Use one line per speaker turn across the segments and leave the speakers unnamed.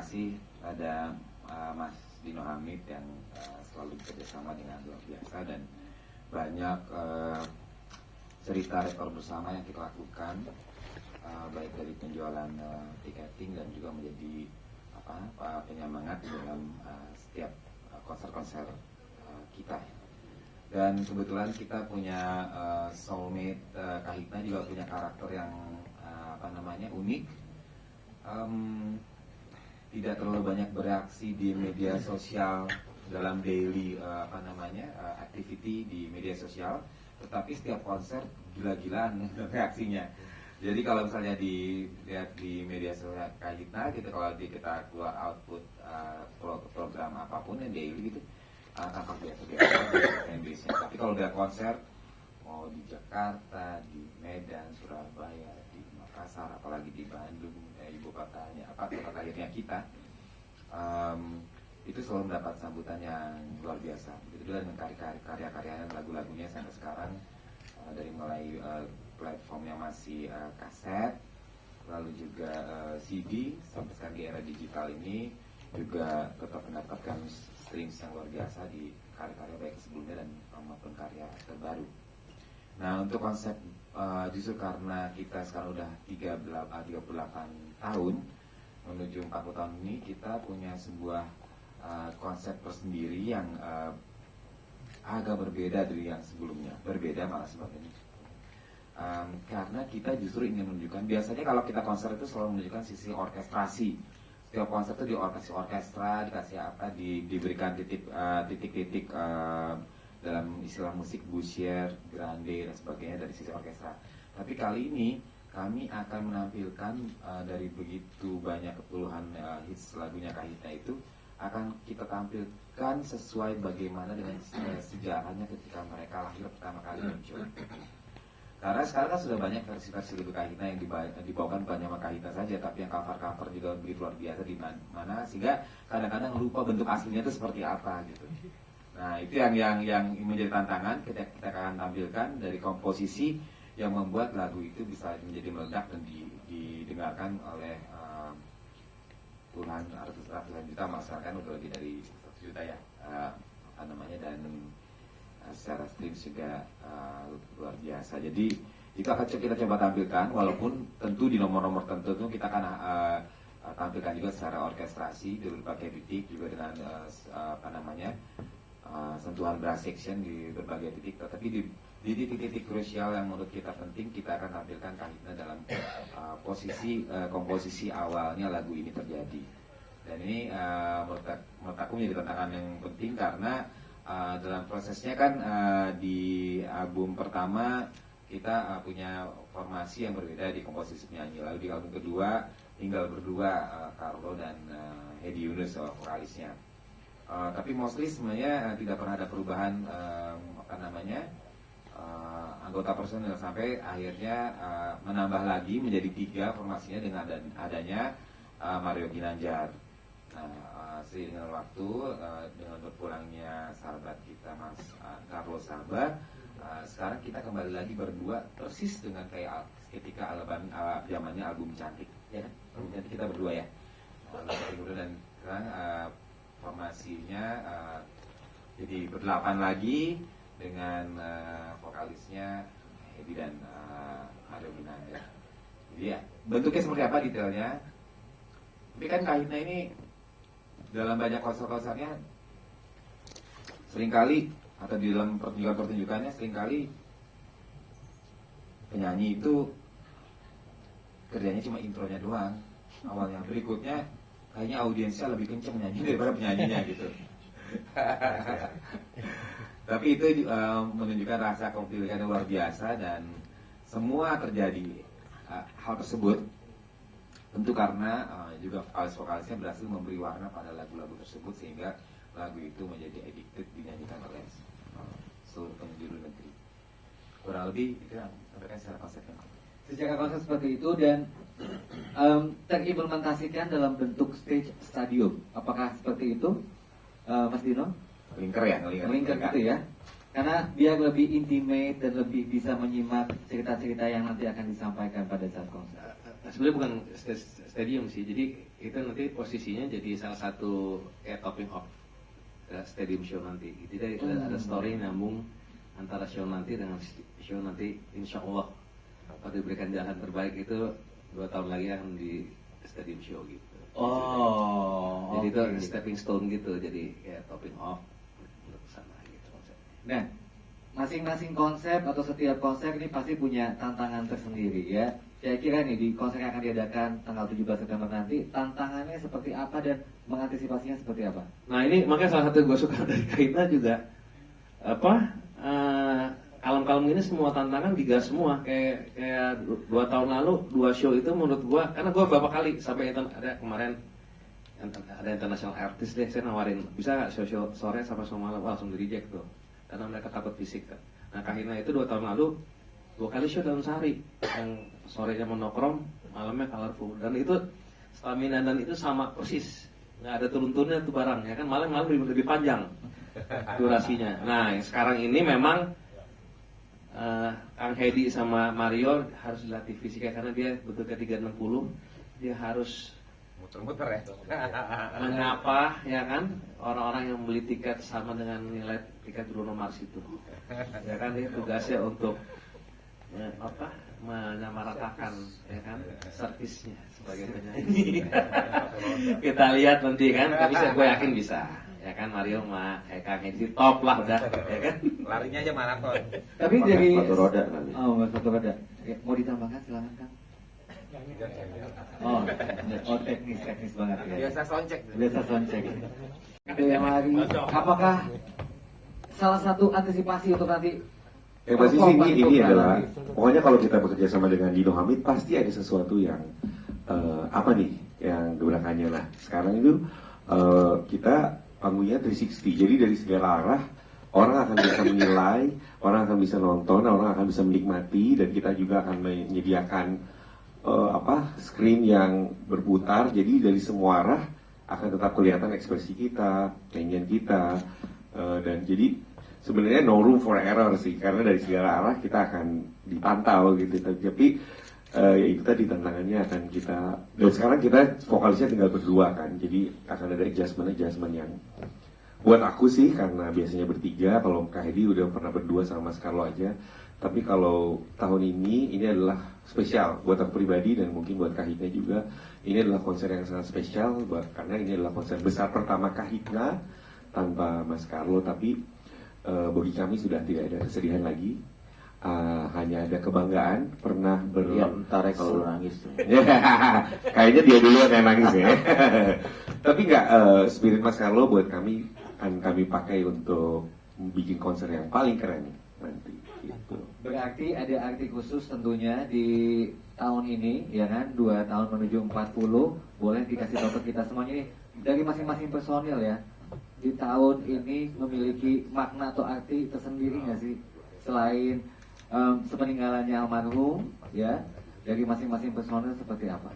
kasih ada Mas Dino Hamid yang selalu bekerjasama dengan luar biasa, dan banyak cerita rekor bersama yang kita lakukan, baik dari penjualan tiketing dan juga menjadi penyemangat dalam setiap konser-konser kita. Dan kebetulan kita punya soulmate, Kahitna juga punya karakter yang unik. Tidak terlalu banyak bereaksi di media sosial dalam daily activity di media sosial, tetapi setiap konser gila-gilaan reaksinya. Jadi kalau misalnya dilihat di media sosial Kahitna gitu, kalau kita keluar output program apapun yang daily gitu, tampak biasa-biasa fanbase-nya. Tapi kalau udah konser, mau di Jakarta, di Medan, Surabaya, di Makassar, apalagi di Bandung, ibu kotanya, kota lahirnya kita, itu selalu mendapat sambutan yang luar biasa. Begitu juga dengan karya-karyanya, lagu-lagunya sampai sekarang, dari mulai platform yang masih kaset, lalu juga CD, sampai sekarang di era digital ini juga tetap mendapatkan streams yang luar biasa di karya-karya baik sebelumnya dan maupun karya terbaru. Nah, untuk konsep justru karena kita sekarang udah 38 tahun menuju 40 tahun ini, kita punya sebuah konsep tersendiri yang agak berbeda dari yang sebelumnya, berbeda malah sebagainya. Karena kita justru ingin menunjukkan, biasanya kalau kita konser itu selalu menunjukkan sisi orkestrasi. Setiap konser itu dikasih orkestra, dikasih diberikan titik-titik dalam istilah musik boussière, grande dan sebagainya dari sisi orkestra. Tapi kali ini kami akan menampilkan dari begitu banyak puluhan hits lagunya Kahitna itu, akan kita tampilkan sesuai bagaimana dengan sejarahnya ketika mereka lahir pertama kali muncul. Karena sekarang kan sudah banyak versi-versi lagu Kahitna yang dibawakan bukan hanya Kahitna saja, tapi yang cover-cover juga begitu luar biasa di mana, sehingga kadang-kadang lupa bentuk aslinya itu seperti apa gitu. Nah, itu yang menjadi tantangan kita akan tampilkan dari komposisi yang membuat lagu itu bisa menjadi meledak dan didengarkan oleh puluhan ratusan juta masyarakat, udah lebih dari 100 juta ya, dan secara stream juga luar biasa. Jadi itu akan kita coba tampilkan, walaupun tentu di nomor-nomor tertentu kita akan tampilkan juga secara orkestrasi di berbagai titik, juga dengan sentuhan brass section di berbagai titik. Tetapi di titik-titik krusial yang menurut kita penting, kita akan tampilkan Kahitna dalam komposisi awalnya lagu ini terjadi. Dan ini menurut aku menjadi tantangan yang penting, karena dalam prosesnya kan di album pertama kita punya formasi yang berbeda di komposisi penyanyi. Lalu di album kedua tinggal berdua, Carlo dan Hedi Yunus vokalisnya. Tapi mostly sebenarnya tidak pernah ada perubahan anggota personil, sampai akhirnya menambah lagi menjadi 3 formasinya dengan adanya Mario Ginanjar. Nah, seiring dengan waktu, dengan berpulangnya sahabat kita Mas Carlo Sabar, sekarang kita kembali lagi berdua persis dengan kayak ketika zamannya album Cantik, ya kan? Album Cantik kita berdua ya. Dan sekarang formasinya jadi berdelapan lagi dengan vokalisnya Hedi dan Mario Ginanjar. Jadi ya, bentuknya seperti apa detailnya. Tapi kan Kahitna ini dalam banyak konser-konsernya seringkali, atau di dalam pertunjukannya seringkali penyanyi itu kerjanya cuma intronya doang awalnya, berikutnya kayaknya audiensnya lebih kenceng nyanyi daripada penyanyinya gitu. Tapi itu menunjukkan rasa kompetisi yang luar biasa, dan semua terjadi hal tersebut tentu karena juga vokalis-vokalisnya berhasil memberi warna pada lagu-lagu tersebut, sehingga lagu itu menjadi addicted, dinyanyikan oleh seluruh penjuru negeri. Kurang lebih itu yang sampaikan secara konsepnya.
Secara konsep seperti itu, dan terimplementasikan dalam bentuk stage stadium. Apakah seperti itu, Mas Dino?
Ngelingker
gitu ya. Karena biar lebih intimate dan lebih bisa menyimak cerita-cerita yang nanti akan disampaikan pada saat konser.
Sebenarnya bukan stadium sih, jadi itu nanti posisinya jadi salah satu kayak topping off stadium show nanti. Jadi ada story nyambung antara show nanti dengan show nanti, insya Allah kalau diberikan jalan terbaik itu 2 tahun lagi akan di stadium show gitu.
Oh,
Jadi
oke.
itu stepping stone gitu, jadi kayak topping off untuk sana gitu konsepnya.
Nah, masing-masing konsep atau setiap konsep ini pasti punya tantangan tersendiri ya. Saya kira nih di konser yang akan diadakan tanggal 17 September nanti, tantangannya seperti apa dan mengantisipasinya seperti apa?
Nah ini makanya salah satu yang gue suka dari Kaita juga kalem-kalem ini semua tantangan digas semua kayak 2 tahun lalu 2 show itu menurut gue, karena gue beberapa kali sampai ada kemarin ada international artist deh, saya nawarin bisa nggak show sore sama malam, langsung di reject tuh karena mereka takut fisik kan. Nah Kahina itu 2 tahun lalu 2 kali show dalam sehari, yang sorenya monokrom, malamnya colorful, dan itu stamina dan itu sama persis, nggak ada turun-turunnya tuh barang ya kan, malam-malam lebih panjang durasinya. Nah sekarang ini memang Kang Hedi sama Mario harus dilatih fisiknya karena dia betul ke 360, dia harus
Muter-muter ya.
menyapa ya kan orang-orang yang beli tiket sama dengan nilai tiket Bruno Mars itu ya kan, dia tugasnya untuk menyamaratakan ya kan servisnya sebagai penyanyi. Kita lihat nanti kan, tapi gue yakin bisa ya kan. Mario sama Kang Hedi top lah udah ya kan.
Larinya aja maraton.
Tapi
Pakai
dari
sepatu roda nanti.
Oh, sepatu roda. Ya, mau ditambahkan silakan Kang. Oh, teknis banget ya.
Biasa soundcheck.
Biasa soundcheck. Yang lagi, apakah salah satu antisipasi untuk nanti
Yang pasti sih
perform
ini
untuk
adalah,
nanti?
pokoknya kalau kita bekerja sama dengan Dino Hamid pasti ada sesuatu yang apa nih yang belakangnya. Nah sekarang itu kita panggungnya 360, jadi dari segala arah orang akan bisa menilai, orang akan bisa nonton, orang akan bisa menikmati, dan kita juga akan menyediakan screen yang berputar, jadi dari semua arah akan tetap kelihatan ekspresi kita, nyanyian kita, dan jadi sebenarnya no room for error sih, karena dari segala arah kita akan dipantau gitu. Tapi ya itu tadi tantangannya akan kita, dan sekarang kita vokalisnya tinggal berdua kan, jadi akan ada adjustment yang buat aku sih, karena biasanya bertiga, kalau Kak Hedi udah pernah berdua sama Mas Carlo aja. Tapi kalau tahun ini adalah spesial buat aku pribadi dan mungkin buat Kak Hidna juga. Ini adalah konser yang sangat spesial karena ini adalah konser besar pertama Kak Hidna tanpa Mas Carlo. Tapi bagi kami sudah tidak ada kesedihan lagi, hanya ada kebanggaan. Pernah
Ya, ntar ya kalau lu nangis.
kayaknya dia duluan yang nangis ya. Tapi nggak, spirit Mas Carlo buat kami akan kami pakai untuk bikin konser yang paling keren nanti gitu.
Berarti ada arti khusus tentunya di tahun ini ya kan, 2 tahun menuju 40. Boleh dikasih tahu ke kita semuanya nih dari masing-masing personil ya, di tahun ini memiliki makna atau arti tersendiri nggak sih, selain sepeninggalannya almarhum ya, dari masing-masing personil seperti apa?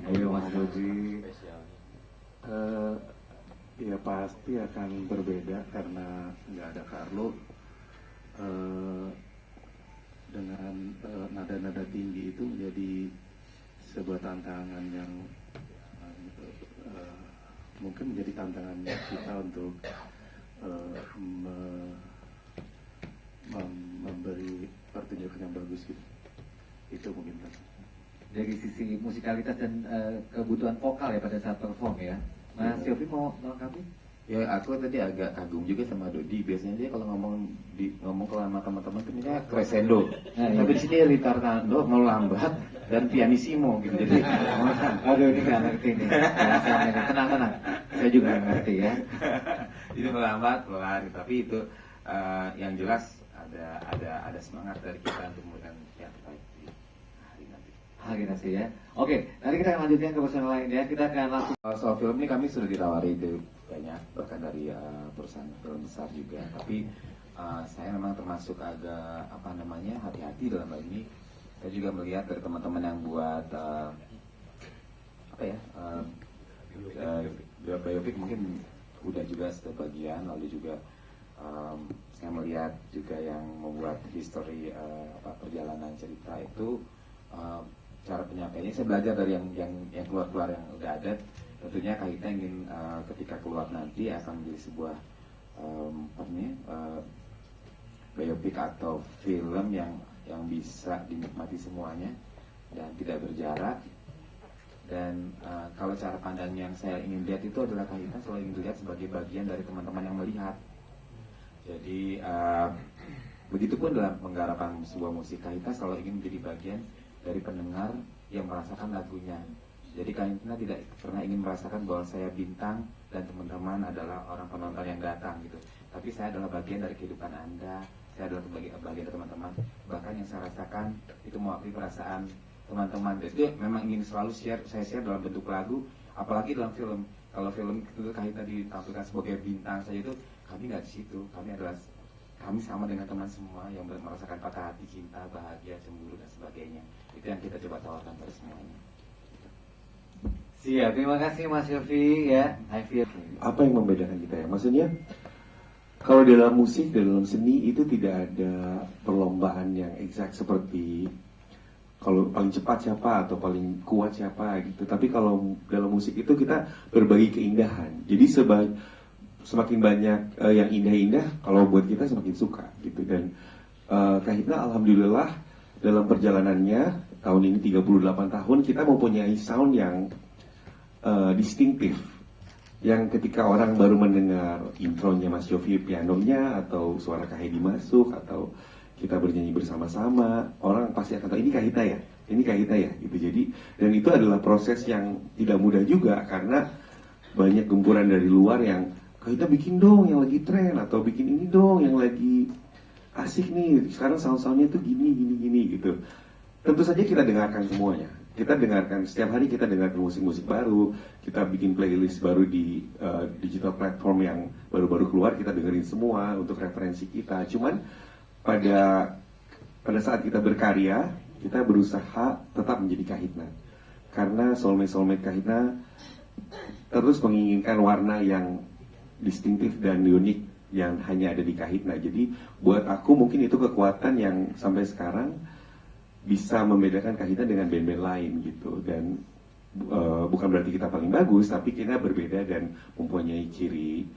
Ayo Mas Doji.
Ya pasti akan berbeda karena nggak ada Carlo. Dengan nada-nada tinggi itu menjadi sebuah tantangan yang mungkin menjadi tantangan kita untuk memberi pertunjukan yang bagus gitu. Itu mungkin
Dari sisi musikalitas dan kebutuhan vokal ya pada saat perform ya. Mas Yofi mau melengkapi?
Ya aku tadi agak kagum juga sama Dodi. Biasanya dia kalau ngomong kalau sama teman-teman tuh misalnya crescendo.
Nah, iya.
Tapi di sini ritardo mau lambat dan pianissimo gitu. Jadi
Aduh ini nggak ngerti nih. Bahasanya nih. Tenang. Saya juga nggak ngerti ya.
Jadi melambat pelan, tapi itu yang jelas ada semangat dari kita untuk memberikan yang terbaik di hari nanti.
Hari nanti ya. Oke, nanti kita akan lanjutkan ke personil lain ya. Kita akan langsung.
soal film ini kami sudah ditawari itu banyak, bahkan dari perusahaan film besar juga.
Tapi saya memang termasuk agak hati-hati dalam hal ini. Saya juga melihat dari teman-teman yang buat mungkin udah juga sebagian, lalu juga saya melihat juga yang membuat history perjalanan cerita itu cara penyampaiannya saya belajar dari yang keluar yang udah ada. Tentunya kita ingin ketika keluar nanti akan menjadi sebuah biopic atau film yang bisa dinikmati semuanya dan tidak berjarak. Dan kalau cara pandang yang saya ingin lihat itu adalah kita selalu ingin lihat sebagai bagian dari teman-teman yang melihat. Jadi begitupun dalam penggarapan sebuah musik, kita selalu ingin menjadi bagian dari pendengar yang merasakan lagunya. Jadi kita tidak pernah ingin merasakan bahwa saya bintang dan teman-teman adalah orang penonton yang datang gitu. Tapi saya adalah bagian dari kehidupan Anda, saya adalah bagian dari teman-teman. Bahkan yang saya rasakan itu mewakili perasaan teman-teman. Jadi memang ingin selalu saya share dalam bentuk lagu, apalagi dalam film. Kalau film itu kita ditampilkan sebagai bintang saja itu, kami nggak di situ. Kami sama dengan teman semua yang merasakan patah hati, cinta, bahagia, cemburu dan sebagainya. Itu yang kita coba tawarkan pada semuanya.
Siap, terima kasih Mas Yofi ya.
Apa yang membedakan kita ya? Maksudnya kalau dalam musik, dalam seni itu tidak ada perlombaan yang exact seperti kalau paling cepat siapa atau paling kuat siapa gitu. Tapi kalau dalam musik itu kita berbagi keindahan. Jadi semakin banyak yang indah-indah, kalau buat kita semakin suka gitu. Dan Kahitna alhamdulillah dalam perjalanannya tahun ini 38 tahun kita mempunyai sound yang distinktif. Yang ketika orang baru mendengar intronya Mas Yofi pianonya atau suara Kahedi masuk atau kita bernyanyi bersama-sama, orang pasti akan tahu ini Kahitna ya, ini Kahitna ya gitu. Jadi dan itu adalah proses yang tidak mudah juga karena banyak gempuran dari luar yang Kahitna bikin dong yang lagi tren atau bikin ini dong yang lagi asik nih sekarang sound-soundnya tuh gini gitu. Tentu saja kita dengarkan semuanya. Kita dengarkan setiap hari, kita dengarkan musik-musik baru, kita bikin playlist baru di digital platform yang baru-baru keluar, kita dengerin semua untuk referensi kita. Cuman pada saat kita berkarya, kita berusaha tetap menjadi Kahitna. Karena soulmate Kahitna terus menginginkan warna yang distinktif dan unik yang hanya ada di Kahitna. Jadi buat aku mungkin itu kekuatan yang sampai sekarang bisa membedakan Kahitna dengan band-band lain gitu. Dan bukan berarti kita paling bagus, tapi kita berbeda dan mempunyai ciri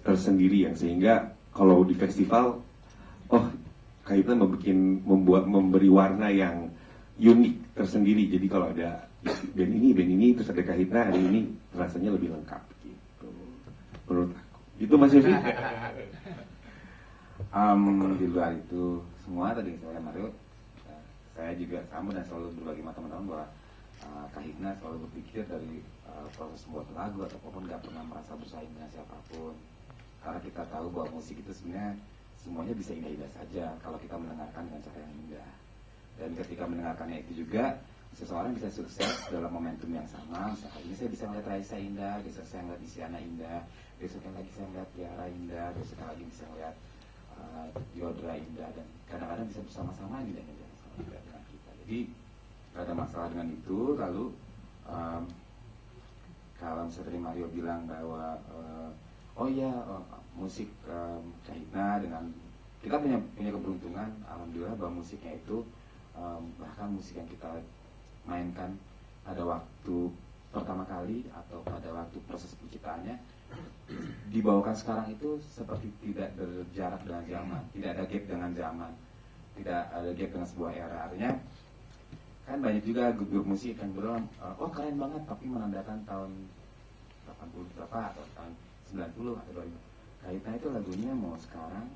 tersendiri yang sehingga kalau di festival, Kahitna memberi warna yang unik tersendiri. Jadi kalau ada band ini, terus ada Kahitna hari ini rasanya lebih lengkap gitu. Menurut aku. Itu Mas Yofi.
Di luar itu semua tadi saya Mario, saya juga sama dan selalu berbagi sama teman-teman bahwa Kahitna selalu berpikir dari proses membuat lagu ataupun nggak pernah merasa bersaing dengan siapapun. Karena kita tahu bahwa musik itu sebenarnya semuanya bisa indah-indah saja kalau kita mendengarkan dengan cara yang indah. Dan ketika mendengarkannya itu juga seseorang bisa sukses dalam momentum yang sama. Misalnya ini saya bisa melihat Raisa indah, besok saya melihat Isyana indah, besoknya lagi saya melihat Tiara indah, besoknya lagi bisa melihat Yodra indah, dan kadang-kadang bisa bersama-sama indah-indah dengan kita. Jadi gak ada masalah dengan itu. Lalu kalau misalnya Mario bilang bahwa musik Kahitna dengan kita punya keberuntungan, alhamdulillah bahwa musiknya itu bahkan musik yang kita mainkan pada waktu pertama kali atau pada waktu proses penciptaannya dibawakan sekarang itu seperti tidak berjarak dengan zaman, tidak ada gap dengan zaman, tidak ada gap dengan sebuah era. Artinya kan banyak juga grup musik yang bilang keren banget tapi menandakan tahun 80 berapa atau tahun 90 atau 2000. Kahitna itu lagunya mau sekarang,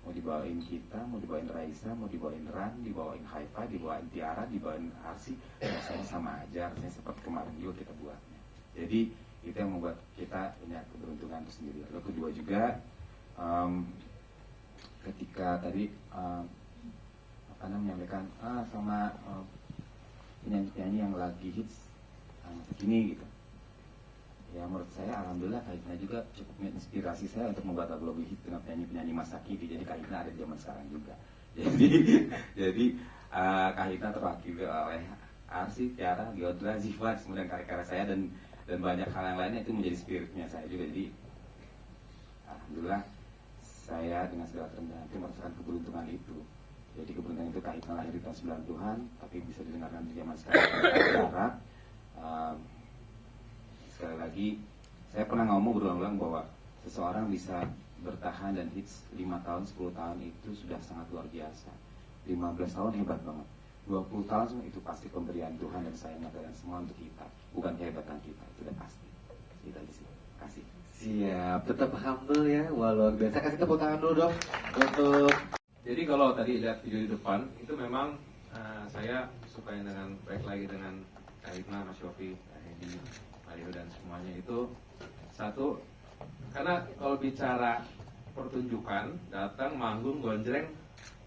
mau dibawain kita, mau dibawain Raisa, mau dibawain Ran, dibawain Haifa, dibawain Tiara, dibawain Arsi, rasanya sama aja, rasanya seperti kemarin juga kita buatnya. Jadi itu yang membuat kita punya keberuntungan tersendiri. Lalu kedua juga ketika tadi menyampaikan sama penyanyi-penyanyi yang lagi hits segini gitu. Ya menurut saya alhamdulillah Kahitna juga cukup menginspirasi saya untuk membuat lagu-lagu hit dengan penyanyi-penyanyi masa kini. Jadi Kahitna ada di zaman sekarang juga. Jadi Kahitna terwakili oleh Arsi, Tiara, Yodra, Ziva, kemudian karya-karya saya, dan dan banyak hal yang lainnya itu menjadi spiritnya saya juga. Jadi alhamdulillah saya dengan segala kerendahan hati merasakan keberuntungan itu. Jadi keberuntungan itu Kahitna lahir di tahun 90-an, tapi bisa didengarkan di zaman sekarang. Saya berharap sekali lagi saya pernah ngomong berulang-ulang bahwa seseorang bisa bertahan dan hits 5 tahun, 10 tahun itu sudah sangat luar biasa. 15 tahun hebat banget. 20 tahun itu pasti pemberian Tuhan dan saya mengatakan semua untuk kita, bukan kehebatan kita, itu udah pasti. Kita di sini. Kasih.
Siap, tetap humble ya, wah luar biasa. Kasih tepuk tangan dulu dong untuk.
Jadi kalau tadi lihat video di depan itu memang saya suka yang dengan baik lagi dengan Kahitna, Mas Yofi, Hedi, Mario dan semuanya itu satu, karena kalau bicara pertunjukan datang manggung gonjreng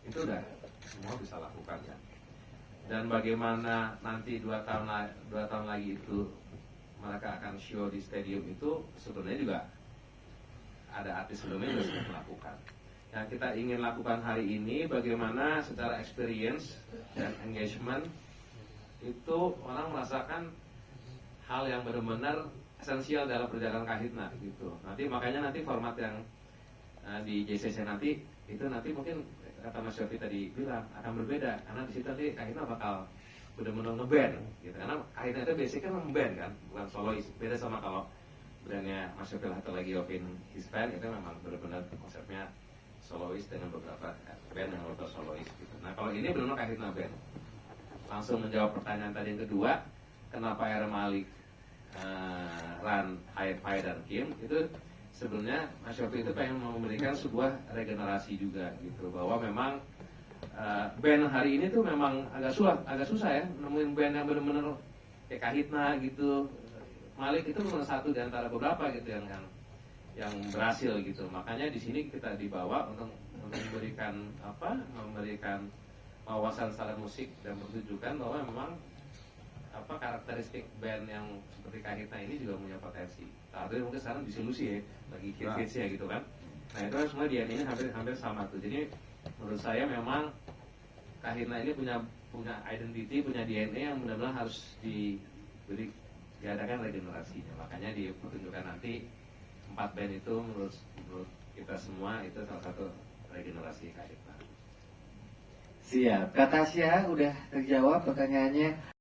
itu udah semua bisa lakukan ya. Dan bagaimana nanti 2 tahun lagi itu mereka akan show di stadium itu sebenarnya juga ada artis sebelumnya juga sudah melakukan. Yang kita ingin lakukan hari ini bagaimana secara experience dan engagement itu orang merasakan hal yang benar-benar esensial dalam perjalanan Kahitna gitu. Nanti makanya nanti format yang di JCC nanti itu nanti mungkin kata Mas Yofi tadi bilang akan berbeda karena di situ nanti Kahitna bakal benar-benar ngeband gitu. Karena Kahitna itu basic kan ngeband kan, bukan solois. Beda sama kalau brandnya Mas Yofi atau lagi Yovin his band itu memang benar-benar konsepnya solois dengan beberapa band yang beberapa solois gitu. Nah kalau ini benar-benar Kahitna band. Langsung menjawab pertanyaan tadi yang kedua, kenapa R. Malik, Ran, Hai dan Kim itu sebenarnya Mas Yofi itu pengen memberikan sebuah regenerasi juga gitu, bahwa memang band hari ini tuh memang agak susah ya nemuin band yang benar-benar kayak Kahitna gitu. Malik itu cuma satu di antara beberapa gitu yang berhasil gitu. Makanya di sini kita dibawa untuk memberikan wawasan secara musik dan pertunjukan bahwa memang karakteristik band yang seperti Kahitna ini juga punya potensi. Tapi mungkin sekarang disilusi ya, lagi hits ya gitu kan. Nah itu semua DNA ini hampir sama tuh. Jadi menurut saya memang Kahitna ini punya identity, punya DNA yang benar-benar harus diadakan regenerasinya. Makanya di pertunjukan nanti 4 band itu menurut kita semua itu salah satu regenerasi Kahitna.
Siap, Kak Tasya udah terjawab pertanyaannya.